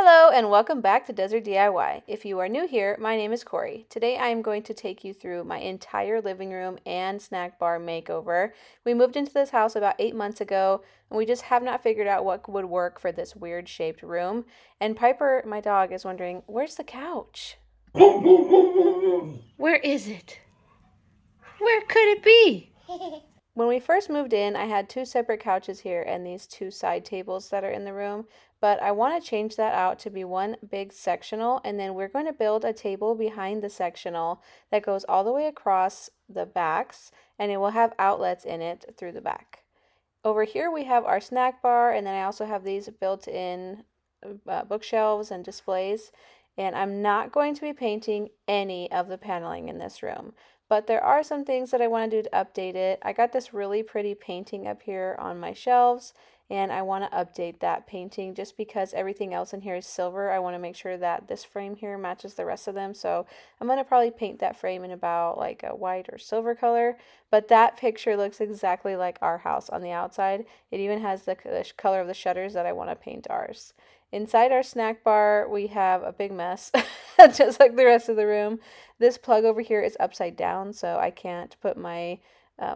Hello and welcome back to Desert DIY. If you are new here, my name is Corey. Today I am going to take you through my entire living room and snack bar makeover. We moved into this house about 8 months ago and we just have not figured out what would work for this weird shaped room. And Piper, my dog, is wondering, where's the couch? Where is it? Where could it be? When we first moved in, I had two separate couches here and these two side tables that are in the room, but I want to change that out to be one big sectional, and then we're going to build a table behind the sectional that goes all the way across the backs, and it will have outlets in it through the back. Over here we have our snack bar, and then I also have these built-in bookshelves and displays, and I'm not going to be painting any of the paneling in this room. But there are some things that I want to do to update it. I got this really pretty painting up here on my shelves, and I want to update that painting just because everything else in here is silver. I want to make sure that this frame here matches the rest of them. So I'm going to probably paint that frame in about like a white or silver color. But that picture looks exactly like our house on the outside. It even has the color of the shutters that I want to paint ours. Inside our snack bar, we have a big mess, just like the rest of the room. This plug over here is upside down, so I can't put my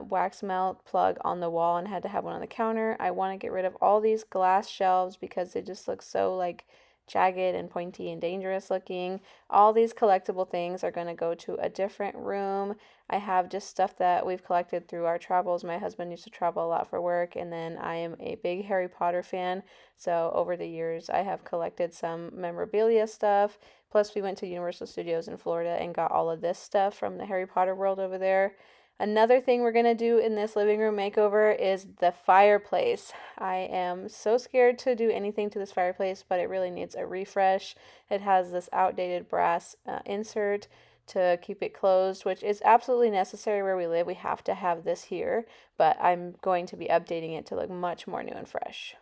wax melt plug on the wall and had to have one on the counter. I want to get rid of all these glass shelves because they just look so like jagged and pointy and dangerous looking. All these collectible things are going to go to a different room. I have just stuff that we've collected through our travels. My husband used to travel a lot for work, and then I am a big Harry Potter fan. So over the years, I have collected some memorabilia stuff. Plus, we went to Universal Studios in Florida and got all of this stuff from the Harry Potter world over there. Another thing we're going to do in this living room makeover is the fireplace. I am so scared to do anything to this fireplace, but it really needs a refresh. It has this outdated brass insert to keep it closed, which is absolutely necessary where we live. We have to have this here, but I'm going to be updating it to look much more new and fresh.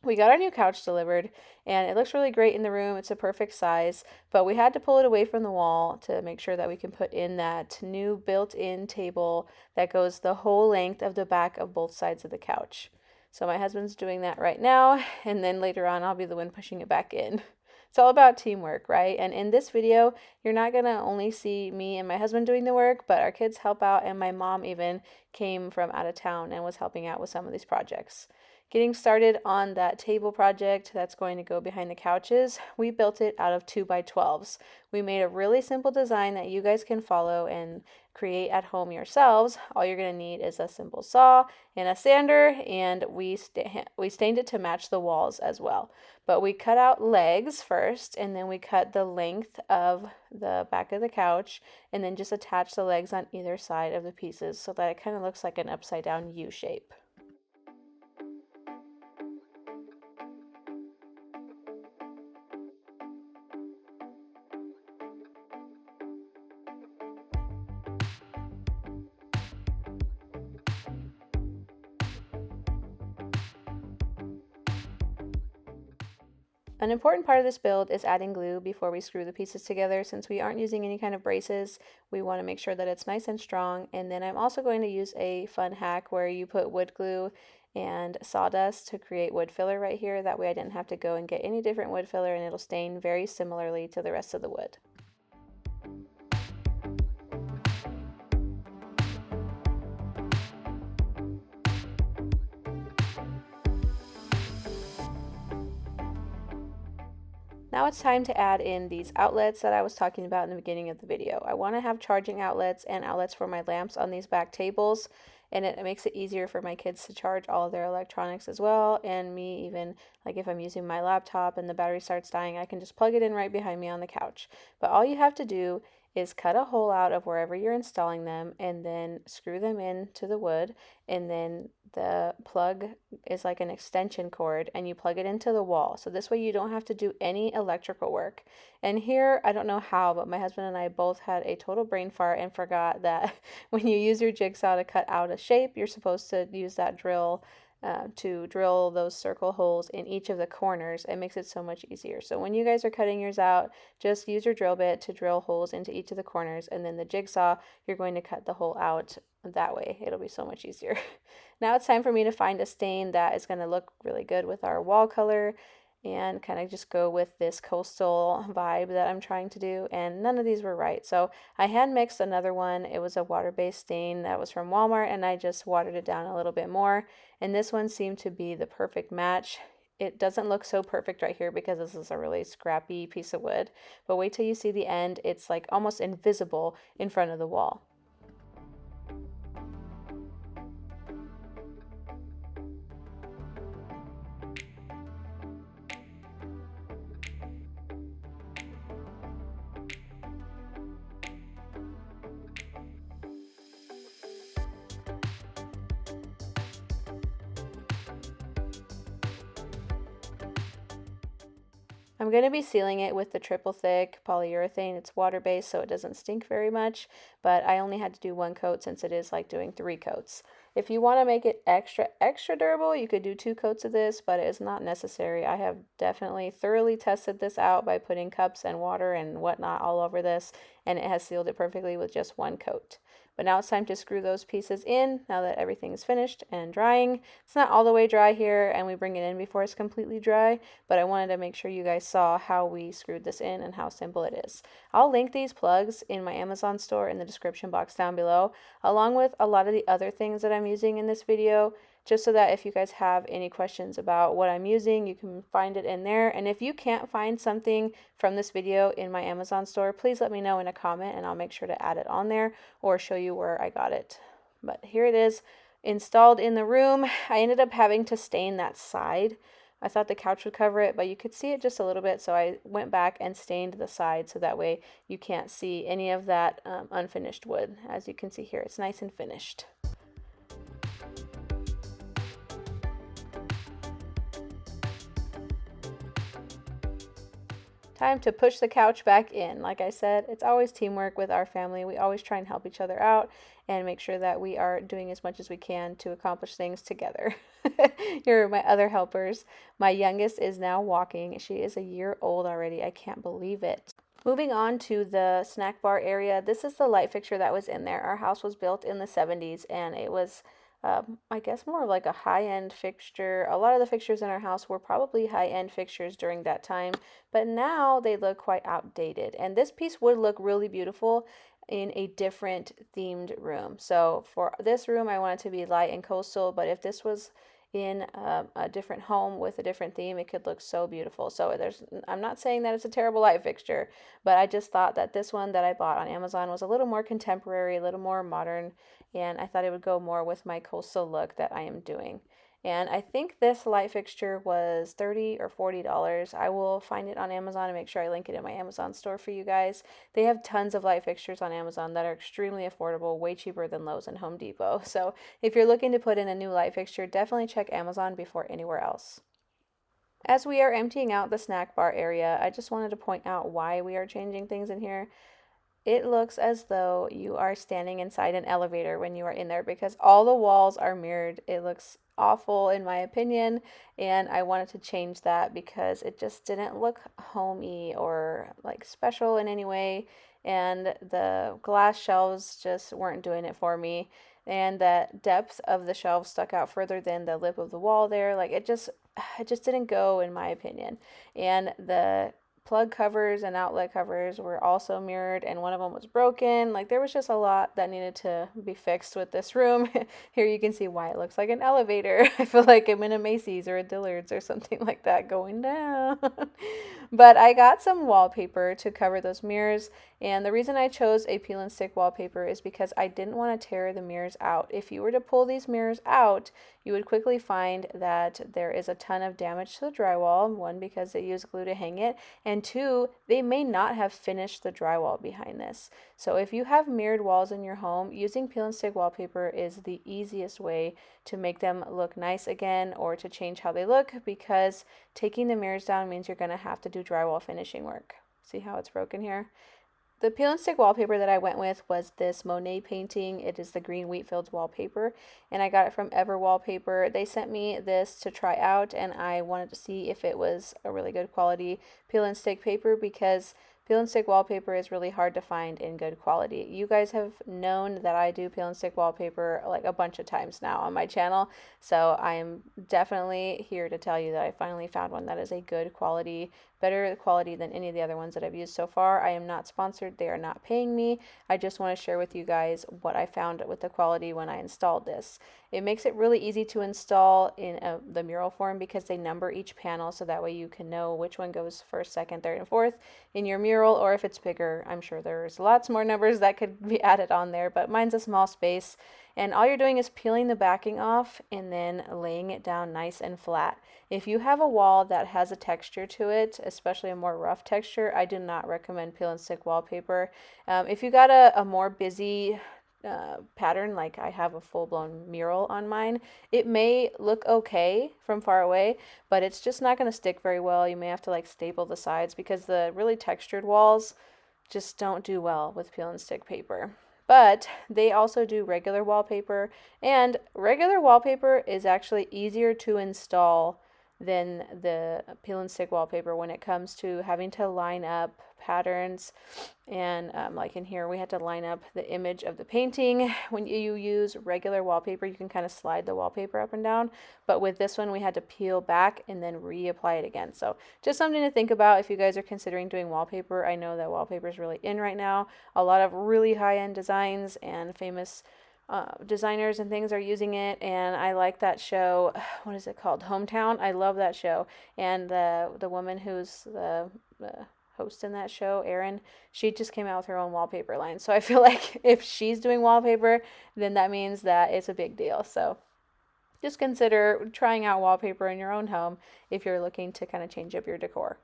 We got our new couch delivered and it looks really great in the room. It's a perfect size, but we had to pull it away from the wall to make sure that we can put in that new built-in table that goes the whole length of the back of both sides of the couch. So my husband's doing that right now, and then later on I'll be the one pushing it back in. It's all about teamwork, right? And in this video, you're not going to only see me and my husband doing the work, but our kids help out, and my mom even came from out of town and was helping out with some of these projects. Getting started on that table project that's going to go behind the couches, we built it out of 2x12s. We made a really simple design that you guys can follow and create at home yourselves. All you're going to need is a simple saw and a sander, and we stained it to match the walls as well. But we cut out legs first, and then we cut the length of the back of the couch, and then just attach the legs on either side of the pieces so that it kind of looks like an upside down U shape. An important part of this build is adding glue before we screw the pieces together. Since we aren't using any kind of braces, we want to make sure that it's nice and strong. And then I'm also going to use a fun hack where you put wood glue and sawdust to create wood filler right here. That way I didn't have to go and get any different wood filler, and it'll stain very similarly to the rest of the wood. Now it's time to add in these outlets that I was talking about in the beginning of the video. I want to have charging outlets and outlets for my lamps on these back tables, and it makes it easier for my kids to charge all of their electronics as well, and me even, like if I'm using my laptop and the battery starts dying, I can just plug it in right behind me on the couch. But all you have to do is cut a hole out of wherever you're installing them and then screw them into the wood, and then the plug is like an extension cord and you plug it into the wall. So this way you don't have to do any electrical work. And here, I don't know how, but my husband and I both had a total brain fart and forgot that when you use your jigsaw to cut out a shape, you're supposed to use that drill to drill those circle holes in each of the corners. It makes it so much easier. So when you guys are cutting yours out, just use your drill bit to drill holes into each of the corners, and then the jigsaw, you're going to cut the hole out that way. It'll be so much easier. Now it's time for me to find a stain that is going to look really good with our wall color. and kind of just go with this coastal vibe that I'm trying to do, and none of these were right. So I hand mixed another one. It was a water-based stain that was from Walmart, and I just watered it down a little bit more, and this one seemed to be the perfect match. It doesn't look so perfect right here because this is a really scrappy piece of wood, but wait till you see the end. It's like almost invisible in front of the wall. I'm going to be sealing it with the triple thick polyurethane. It's water-based, so it doesn't stink very much, but I only had to do one coat since it is like doing 3 coats. If you want to make it extra durable, you could do 2 coats of this, but it is not necessary. I have definitely thoroughly tested this out by putting cups and water and whatnot all over this, and it has sealed it perfectly with just 1 coat. But now it's time to screw those pieces in now that everything's finished and drying. It's not all the way dry here, and we bring it in before it's completely dry, but I wanted to make sure you guys saw how we screwed this in and how simple it is. I'll link these plugs in my Amazon store in the description box down below, along with a lot of the other things that I'm using in this video, just so that if you guys have any questions about what I'm using, you can find it in there. And if you can't find something from this video in my Amazon store, please let me know in a comment and I'll make sure to add it on there or show you where I got it. But here it is, installed in the room. I ended up having to stain that side. I thought the couch would cover it, but you could see it just a little bit, so I went back and stained the side so that way you can't see any of that unfinished wood. As you can see here, it's nice and finished. Time to push the couch back in. Like I said, it's always teamwork with our family. We always try and help each other out and make sure that we are doing as much as we can to accomplish things together. Here are my other helpers. My youngest is now walking. She is a year old already. I can't believe it. Moving on to the snack bar area. This is the light fixture that was in there. Our house was built in the 70s and it was I guess more of like a high-end fixture. A lot of the fixtures in our house were probably high-end fixtures during that time, but now they look quite outdated. And this piece would look really beautiful in a different themed room. So for this room, I want it to be light and coastal, but if this was in a different home with a different theme, it could look so beautiful. So I'm not saying that it's a terrible light fixture, but I just thought that this one that I bought on Amazon was a little more contemporary, a little more modern, and I thought it would go more with my coastal look that I am doing. And I think this light fixture was $30 or $40. I will find it on Amazon and make sure I link it in my Amazon store for you guys. They have tons of light fixtures on Amazon that are extremely affordable, way cheaper than Lowe's and Home Depot. So if you're looking to put in a new light fixture, definitely check Amazon before anywhere else. As we are emptying out the snack bar area, I just wanted to point out why we are changing things in here. It looks as though you are standing inside an elevator when you are in there because all the walls are mirrored. It looks awful in my opinion, and I wanted to change that because it just didn't look homey or like special in any way, and the glass shelves just weren't doing it for me, and the depth of the shelves stuck out further than the lip of the wall there. Like it just didn't go in my opinion. And the plug covers and outlet covers were also mirrored, and one of them was broken. Like there was just a lot that needed to be fixed with this room. Here you can see why it looks like an elevator. I feel like I'm in a Macy's or a Dillard's or something like that going down. But I got some wallpaper to cover those mirrors, and the reason I chose a peel and stick wallpaper is because I didn't want to tear the mirrors out. If you were to pull these mirrors out, you would quickly find that there is a ton of damage to the drywall. One, because they use glue to hang it, and two, they may not have finished the drywall behind this. So if you have mirrored walls in your home, using peel and stick wallpaper is the easiest way to make them look nice again or to change how they look, because taking the mirrors down means you're going to have to do drywall finishing work. See how it's broken here? The peel and stick wallpaper that I went with was this Monet painting. It is the green Wheatfields wallpaper, and I got it from Ever Wallpaper. They sent me this to try out, and I wanted to see if it was a really good quality peel and stick paper, because Peel and stick wallpaper is really hard to find in good quality. You guys have known that I do peel and stick wallpaper like a bunch of times now on my channel, so I am definitely here to tell you that I finally found one that is a good quality, better quality than any of the other ones that I've used so far. I am not sponsored, they are not paying me. I just want to share with you guys what I found with the quality when I installed this. It makes it really easy to install in the mural form because they number each panel, so that way you can know which one goes first, second, third, and fourth in your mural. Or if it's bigger, I'm sure there's lots more numbers that could be added on there, but mine's a small space. And all you're doing is peeling the backing off and then laying it down nice and flat. If you have a wall that has a texture to it, especially a more rough texture, I do not recommend peel and stick wallpaper. If you got a more busy pattern, like I have a full-blown mural on mine, it may look okay from far away, but it's just not going to stick very well. You may have to like staple the sides because the really textured walls just don't do well with peel and stick paper. But they also do regular wallpaper, and regular wallpaper is actually easier to install than the peel and stick wallpaper when it comes to having to line up patterns. And like in here, we had to line up the image of the painting. When you use regular wallpaper, you can kind of slide the wallpaper up and down, but with this one we had to peel back and then reapply it again. So just something to think about if you guys are considering doing wallpaper. I know that wallpaper is really in right now. A lot of really high-end designs and famous designers and things are using it, and I like that show. What is it called? Hometown. I love that show, and the woman who's the host in that show, Erin, she just came out with her own wallpaper line. So I feel like if she's doing wallpaper, then that means that it's a big deal. So just consider trying out wallpaper in your own home if you're looking to kind of change up your decor.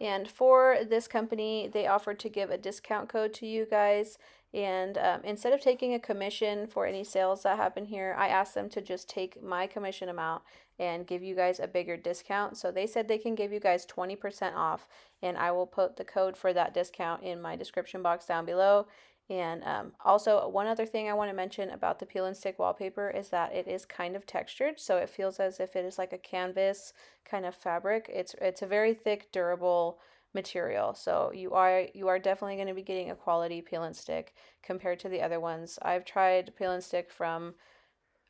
And for this company, they offered to give a discount code to you guys. And instead of taking a commission for any sales that happen here, I asked them to just take my commission amount and give you guys a bigger discount. So they said they can give you guys 20% off. And I will put the code for that discount in my description box down below. And also, one other thing I want to mention about the peel and stick wallpaper is that it is kind of textured, so it feels as if it is like a canvas kind of fabric. It's a very thick, durable material, so you are definitely going to be getting a quality peel and stick compared to the other ones. I've tried peel and stick from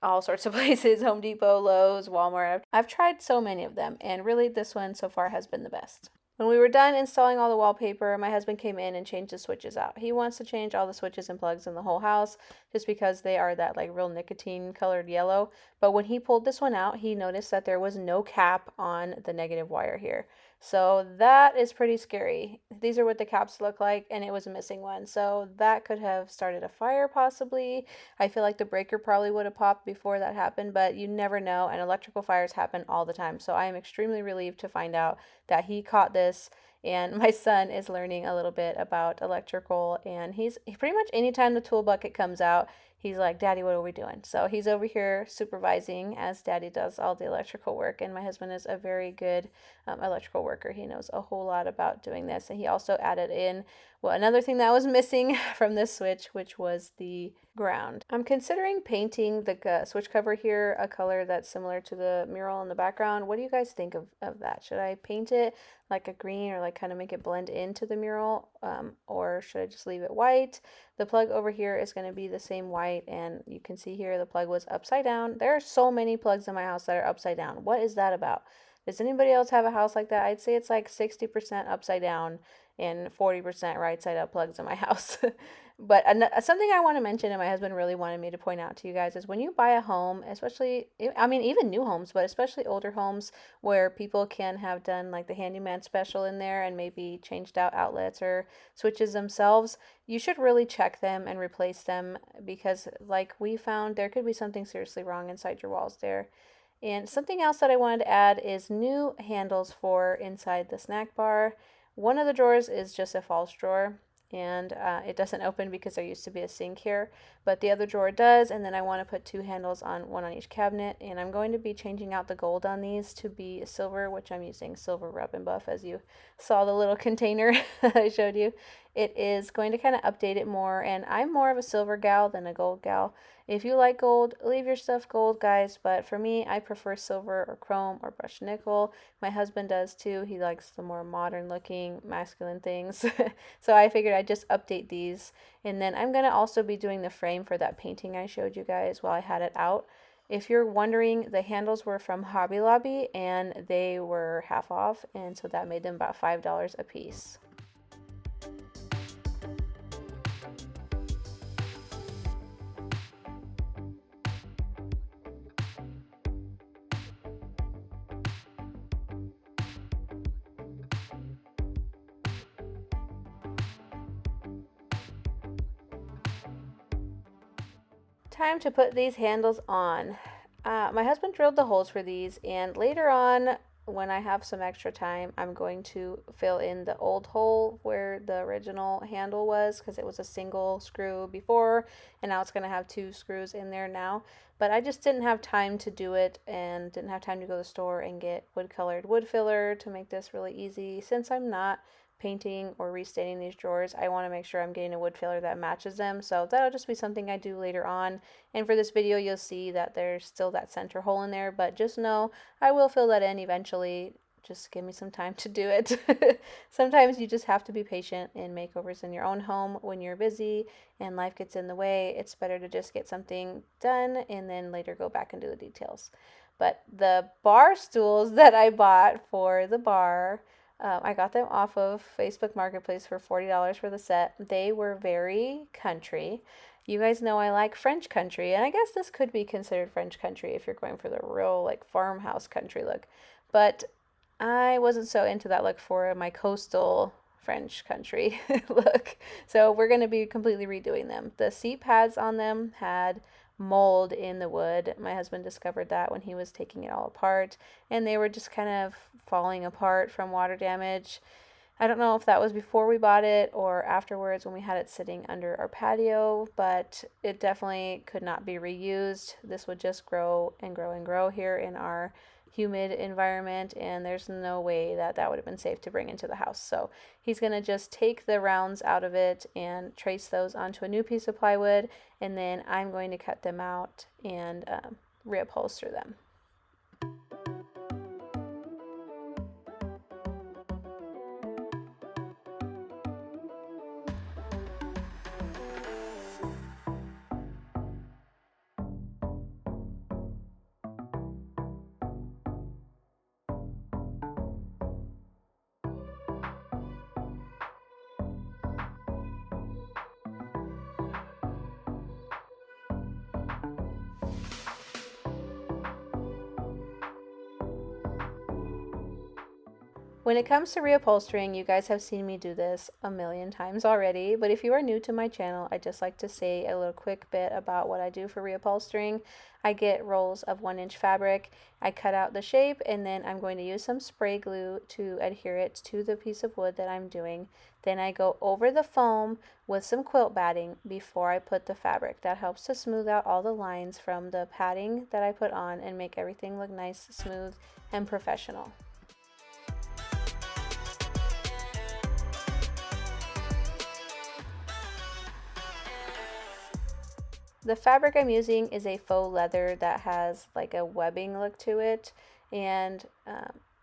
all sorts of places: Home Depot, Lowe's, Walmart. I've tried so many of them, and really this one so far has been the best. When we were done installing all the wallpaper, my husband came in and changed the switches out. He wants to change all the switches and plugs in the whole house just because they are that like real nicotine colored yellow. But when he pulled this one out, he noticed that there was no cap on the negative wire here. So that is pretty scary. These are what the caps look like, and it was missing one. So that could have started a fire possibly. I feel like the breaker probably would have popped before that happened, but you never know, and electrical fires happen all the time. So I am extremely relieved to find out that he caught this, and my son is learning a little bit about electrical, and he's pretty much anytime the tool bucket comes out, he's like, Daddy, what are we doing? So he's over here supervising as Daddy does all the electrical work, and my husband is a very good electrical worker. He knows a whole lot about doing this, and he also added in, well, another thing that was missing from this switch, which was the ground. I'm considering painting the switch cover here a color that's similar to the mural in the background. What do you guys think of that? Should I paint it like a green or like kind of make it blend into the mural, or should I just leave it white? The plug over here is going to be the same white, and you can see here the plug was upside down. There are so many plugs in my house that are upside down. What is that about? Does anybody else have a house like that? I'd say it's like 60% upside down and 40% right side up plugs in my house. But something I want to mention, and my husband really wanted me to point out to you guys, is when you buy a home, especially, I mean, even new homes, but especially older homes where people can have done like the handyman special in there and maybe changed out outlets or switches themselves, you should really check them and replace them, because like we found, there could be something seriously wrong inside your walls there. And something else that I wanted to add is new handles for inside the snack bar. One of the drawers is just a false drawer, and it doesn't open because there used to be a sink here, but the other drawer does. And then I want to put two handles on, one on each cabinet, and I'm going to be changing out the gold on these to be silver, which I'm using silver rub and buff, as you saw the little container that I showed you. It is going to kind of update it more, and I'm more of a silver gal than a gold gal, If you like gold, leave your stuff gold, guys, but for me, I prefer silver or chrome or brushed nickel. My husband does too. He likes the more modern looking, masculine things. So I figured I'd just update these. And then I'm going to also be doing the frame for that painting I showed you guys while I had it out. If you're wondering, the handles were from Hobby Lobby and they were half off, and so that made them about $5 a piece. Time to put these handles on. My husband drilled the holes for these, and later on, when I have some extra time, I'm going to fill in the old hole where the original handle was, because it was a single screw before, and now it's going to have 2 screws in there now. But I just didn't have time to do it, and didn't have time to go to the store and get wood colored wood filler to make this really easy. Since I'm not painting or restaining these drawers, I want to make sure I'm getting a wood filler that matches them, so that'll just be something I do later on. And for this video, you'll see that there's still that center hole in there, but just know I will fill that in eventually. Just give me some time to do it. Sometimes you just have to be patient in makeovers in your own home when you're busy and life gets in the way. It's better to just get something done and then later go back and do the details. But the bar stools that I bought for the bar, I got them off of Facebook Marketplace for $40 for the set. They were very country. You guys know I like French country, and I guess this could be considered French country if you're going for the real like farmhouse country look. But I wasn't so into that look for my coastal French country look. So we're going to be completely redoing them. The seat pads on them had mold in the wood. My husband discovered that when he was taking it all apart, and they were just kind of falling apart from water damage. I don't know if that was before we bought it or afterwards when we had it sitting under our patio, but it definitely could not be reused. This would just grow and grow and grow here in our humid environment, and there's no way that that would have been safe to bring into the house. So he's going to just take the rounds out of it and trace those onto a new piece of plywood, and then I'm going to cut them out and reupholster them. When it comes to reupholstering, you guys have seen me do this a million times already, but if you are new to my channel, I'd just like to say a little quick bit about what I do for reupholstering. I get rolls of 1-inch fabric, I cut out the shape, and then I'm going to use some spray glue to adhere it to the piece of wood that I'm doing. Then I go over the foam with some quilt batting before I put the fabric. That helps to smooth out all the lines from the padding that I put on and make everything look nice, smooth, and professional. The fabric I'm using is a faux leather that has like a webbing look to it, and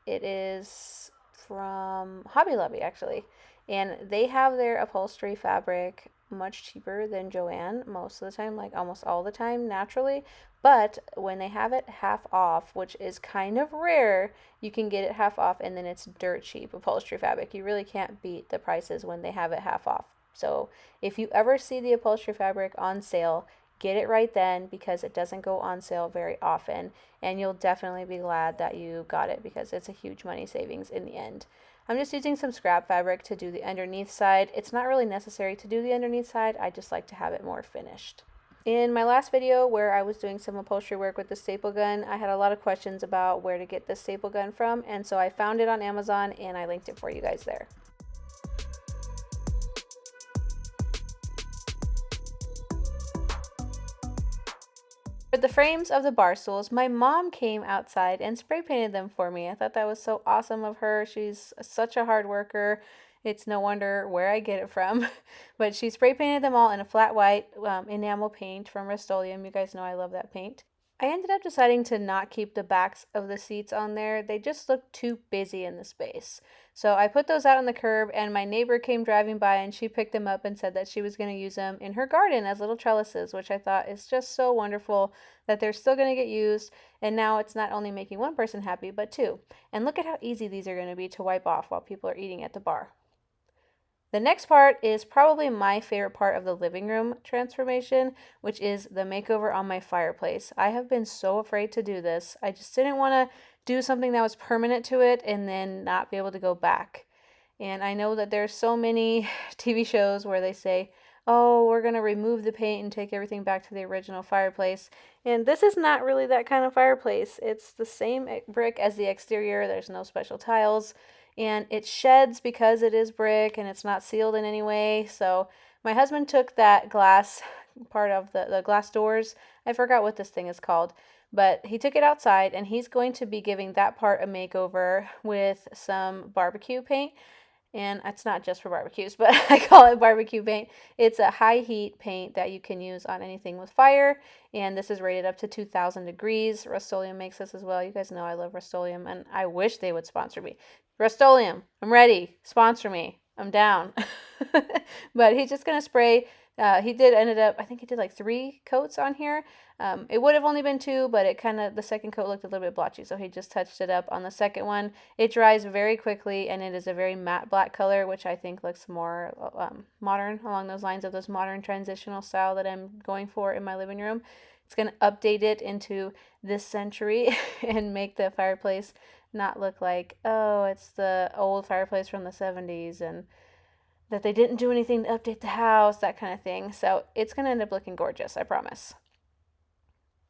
it is from Hobby Lobby actually, and they have their upholstery fabric much cheaper than Joann most of the time, like almost all the time naturally, but when they have it half off, which is kind of rare, you can get it half off and then it's dirt cheap upholstery fabric. You really can't beat the prices when they have it half off. So if you ever see the upholstery fabric on sale, get it right then, because it doesn't go on sale very often, and you'll definitely be glad that you got it because it's a huge money savings in the end. I'm just using some scrap fabric to do the underneath side. It's not really necessary to do the underneath side, I just like to have it more finished. In my last video where I was doing some upholstery work with the staple gun, I had a lot of questions about where to get this staple gun from, and so I found it on Amazon and I linked it for you guys there. For the frames of the bar stools, my mom came outside and spray painted them for me. I thought that was so awesome of her. She's such a hard worker, It's no wonder where I get it from. But she spray painted them all in a flat white enamel paint from Rust-Oleum. You guys know I love that paint. I ended up deciding to not keep the backs of the seats on there. They just looked too busy in the space. So I put those out on the curb, and my neighbor came driving by and she picked them up and said that she was going to use them in her garden as little trellises, which I thought is just so wonderful that they're still going to get used. And now it's not only making one person happy, but two. And look at how easy these are going to be to wipe off while people are eating at the bar. The next part is probably my favorite part of the living room transformation, which is the makeover on my fireplace. I have been so afraid to do this. I just didn't want to do something that was permanent to it and then not be able to go back. And I know that there's so many TV shows where they say, oh, we're going to remove the paint and take everything back to the original fireplace. And this is not really that kind of fireplace. It's the same brick as the exterior. There's no special tiles. And it sheds because it is brick and it's not sealed in any way. So my husband took that glass part of the glass doors. I forgot what this thing is called. But he took it outside and he's going to be giving that part a makeover with some barbecue paint. And it's not just for barbecues, but I call it barbecue paint. It's a high heat paint that you can use on anything with fire. And this is rated up to 2,000 degrees. Rust-Oleum makes this as well. You guys know I love Rust-Oleum and I wish they would sponsor me. Rust-Oleum, I'm ready. Sponsor me. I'm down. But he's just going to spray. I think he did like 3 coats on here. It would have only been 2, but the second coat looked a little bit blotchy, so he just touched it up on the second one. It dries very quickly, and it is a very matte black color, which I think looks more modern, along those lines of this modern transitional style that I'm going for in my living room. It's going to update it into this century and make the fireplace not look like, oh, it's the old fireplace from the 70s and that they didn't do anything to update the house, that kind of thing. So it's going to end up looking gorgeous, I promise.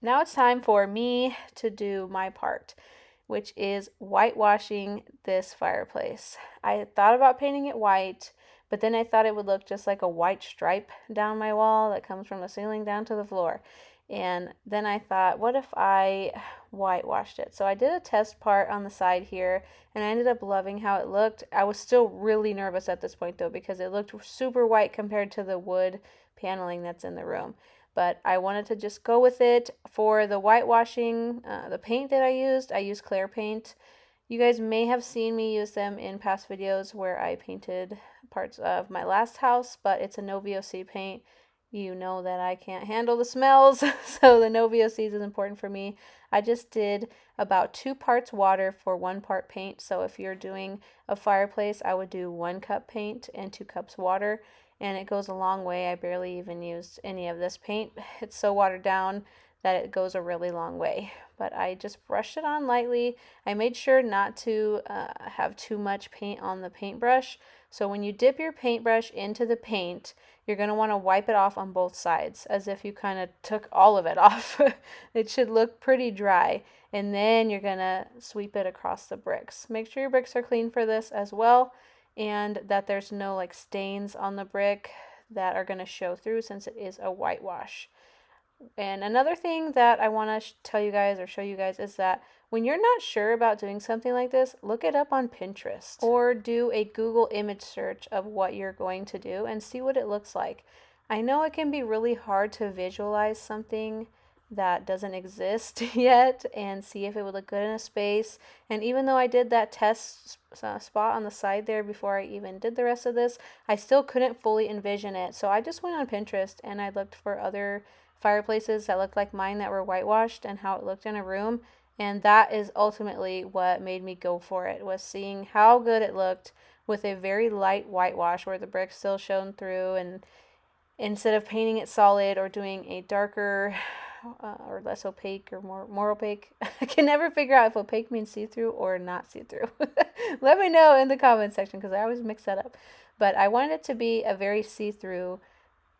Now it's time for me to do my part, which is whitewashing this fireplace. I thought about painting it white, but then I thought it would look just like a white stripe down my wall that comes from the ceiling down to the floor. And then I thought, what if I whitewashed it? So I did a test part on the side here, and I ended up loving how it looked. I was still really nervous at this point, though, because it looked super white compared to the wood paneling that's in the room. But I wanted to just go with it. For the whitewashing, the paint that I used clear paint. You guys may have seen me use them in past videos where I painted parts of my last house, but it's a no VOC paint. You know that I can't handle the smells, so the no VOCs is important for me. I just did about 2 parts water for 1 part paint. So if you're doing a fireplace, I would do 1 cup paint and 2 cups water. And it goes a long way. I barely even used any of this paint. It's so watered down that it goes a really long way. But I just brushed it on lightly. I made sure not to have too much paint on the paintbrush. So when you dip your paintbrush into the paint, you're going to want to wipe it off on both sides as if you kind of took all of it off. It should look pretty dry. And then you're going to sweep it across the bricks. Make sure your bricks are clean for this as well, and that there's no like stains on the brick that are going to show through since it is a whitewash. And another thing that I want to tell you guys or show you guys is that when you're not sure about doing something like this, look it up on Pinterest or do a Google image search of what you're going to do and see what it looks like. I know it can be really hard to visualize something that doesn't exist yet and see if it would look good in a space. And even though I did that test spot on the side there before I even did the rest of this, I still couldn't fully envision it. So I just went on Pinterest and I looked for other fireplaces that looked like mine that were whitewashed and how it looked in a room. And that is ultimately what made me go for it, was seeing how good it looked with a very light whitewash where the brick still shone through, and instead of painting it solid or doing a darker or less opaque or more opaque. I can never figure out if opaque means see-through or not see-through. Let me know in the comment section because I always mix that up. But I wanted it to be a very see-through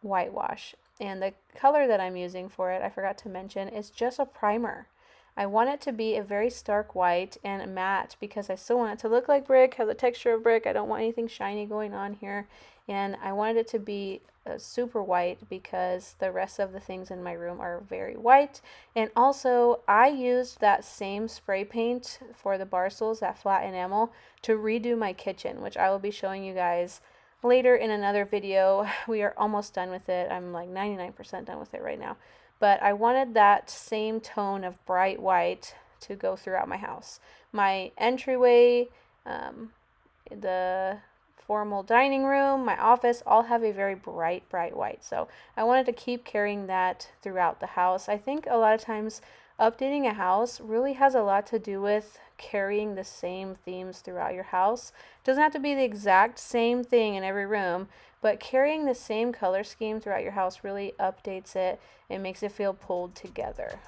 whitewash. And the color that I'm using for it, I forgot to mention, is just a primer. I want it to be a very stark white and matte because I still want it to look like brick, have the texture of brick. I don't want anything shiny going on here. And I wanted it to be super white because the rest of the things in my room are very white. And also, I used that same spray paint for the bar stools, that flat enamel, to redo my kitchen, which I will be showing you guys later in another video. We are almost done with it. I'm like 99% done with it right now. But I wanted that same tone of bright white to go throughout my house. My entryway, um, the formal dining room, my office, all have a very bright, bright white. So I wanted to keep carrying that throughout the house. I think a lot of times updating a house really has a lot to do with carrying the same themes throughout your house. It doesn't have to be the exact same thing in every room, but carrying the same color scheme throughout your house really updates it and makes it feel pulled together.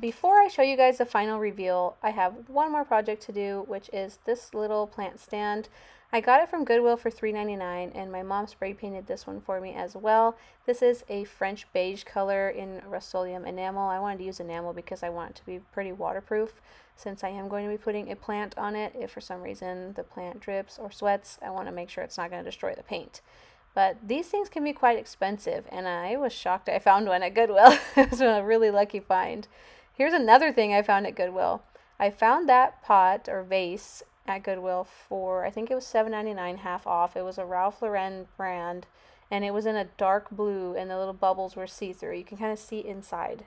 Before I show you guys the final reveal, I have one more project to do, which is this little plant stand. I got it from Goodwill for $3.99, and my mom spray painted this one for me as well. This is a French beige color in Rust-Oleum enamel. I wanted to use enamel because I want it to be pretty waterproof. Since I am going to be putting a plant on it, if for some reason the plant drips or sweats, I want to make sure it's not going to destroy the paint. But these things can be quite expensive, and I was shocked I found one at Goodwill. It was a really lucky find. Here's another thing I found at Goodwill. I found that pot or vase at Goodwill for, I think it was $7.99, half off. It was a Ralph Lauren brand, and it was in a dark blue, and the little bubbles were see-through. You can kind of see inside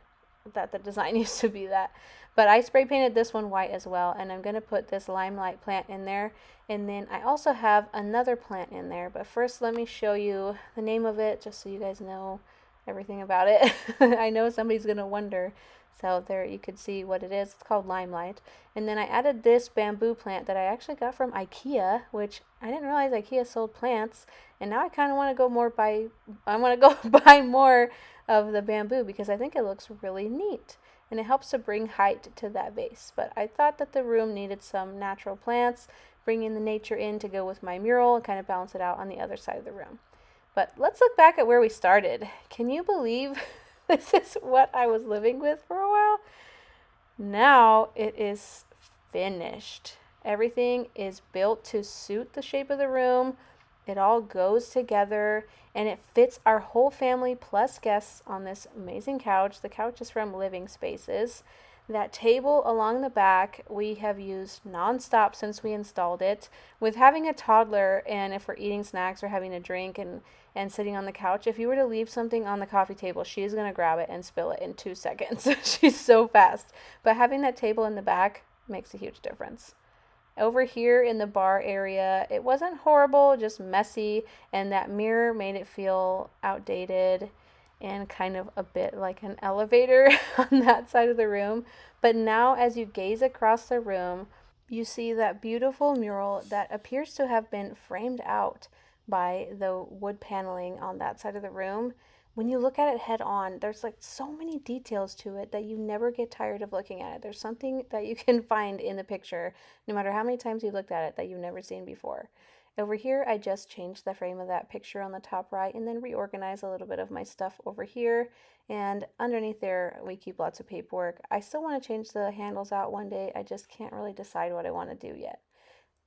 that the design used to be that. But I spray painted this one white as well, and I'm going to put this limelight plant in there. And then I also have another plant in there. But first, let me show you the name of it, just so you guys know everything about it. I know somebody's going to wonder. So there you could see what it is. It's called Limelight. And then I added this bamboo plant that I actually got from IKEA, which I didn't realize IKEA sold plants. And now I kind of want to go buy more of the bamboo because I think it looks really neat. And it helps to bring height to that vase. But I thought that the room needed some natural plants, bringing the nature in to go with my mural and kind of balance it out on the other side of the room. But let's look back at where we started. Can you believe this is what I was living with for a while? Now it is finished. Everything is built to suit the shape of the room. It all goes together and it fits our whole family plus guests on this amazing couch. The couch is from Living Spaces. That table along the back we have used nonstop since we installed it. With having a toddler, and if we're eating snacks or having a drink and sitting on the couch, if you were to leave something on the coffee table, she's going to grab it and spill it in 2 seconds. She's so fast. But having that table in the back makes a huge difference. Over here in the bar area, it wasn't horrible, just messy, and that mirror made it feel outdated and kind of a bit like an elevator on that side of the room. But now as you gaze across the room, you see that beautiful mural that appears to have been framed out by the wood paneling on that side of the room. When you look at it head on, there's like so many details to it that you never get tired of looking at it. There's something that you can find in the picture, no matter how many times you looked at it, that you've never seen before. Over here, I just changed the frame of that picture on the top right and then reorganized a little bit of my stuff over here. And underneath there, we keep lots of paperwork. I still want to change the handles out one day. I just can't really decide what I want to do yet.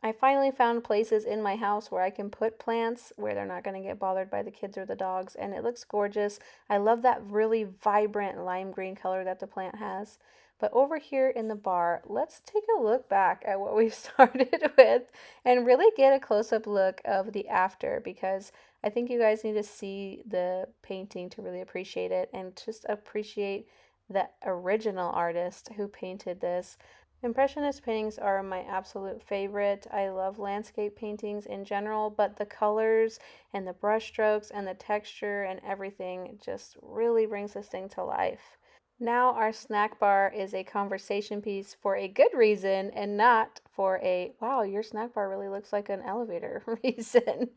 I finally found places in my house where I can put plants where they're not going to get bothered by the kids or the dogs, and it looks gorgeous. I love that really vibrant lime green color that the plant has. But over here in the bar, let's take a look back at what we started with and really get a close-up look of the after, because I think you guys need to see the painting to really appreciate it and just appreciate the original artist who painted this. Impressionist paintings are my absolute favorite. I love landscape paintings in general, but the colors and the brush strokes and the texture and everything just really brings this thing to life. Now our snack bar is a conversation piece for a good reason and not for a, wow, your snack bar really looks like an elevator reason.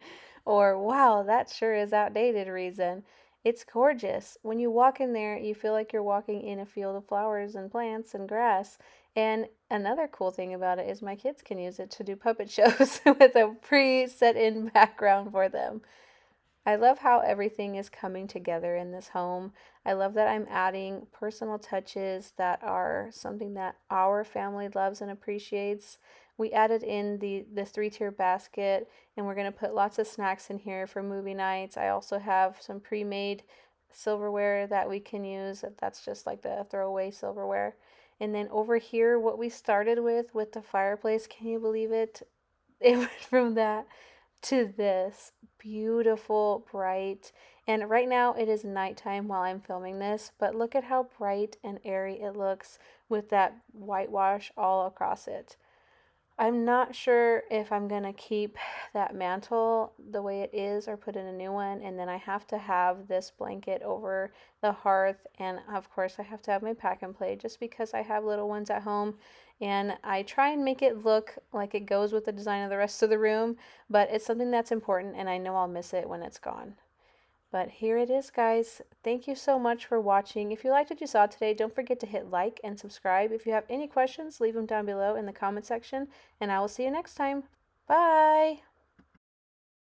Or, wow, that sure is outdated reason. It's gorgeous. When you walk in there, you feel like you're walking in a field of flowers and plants and grass. And another cool thing about it is my kids can use it to do puppet shows with a pre-set in background for them. I love how everything is coming together in this home. I love that I'm adding personal touches that are something that our family loves and appreciates. We added in this three-tier basket, and we're going to put lots of snacks in here for movie nights. I also have some pre-made silverware that we can use. That's just like the throwaway silverware. And then over here, what we started with the fireplace, can you believe it? It went from that to this beautiful, bright, and right now it is nighttime while I'm filming this, but look at how bright and airy it looks with that whitewash all across it. I'm not sure if I'm gonna keep that mantle the way it is or put in a new one, and then I have to have this blanket over the hearth, and of course I have to have my pack and play just because I have little ones at home, and I try and make it look like it goes with the design of the rest of the room, but it's something that's important and I know I'll miss it when it's gone. But here it is, guys. Thank you so much for watching. If you liked what you saw today, don't forget to hit like and subscribe. If you have any questions, leave them down below in the comment section, and I will see you next time. Bye!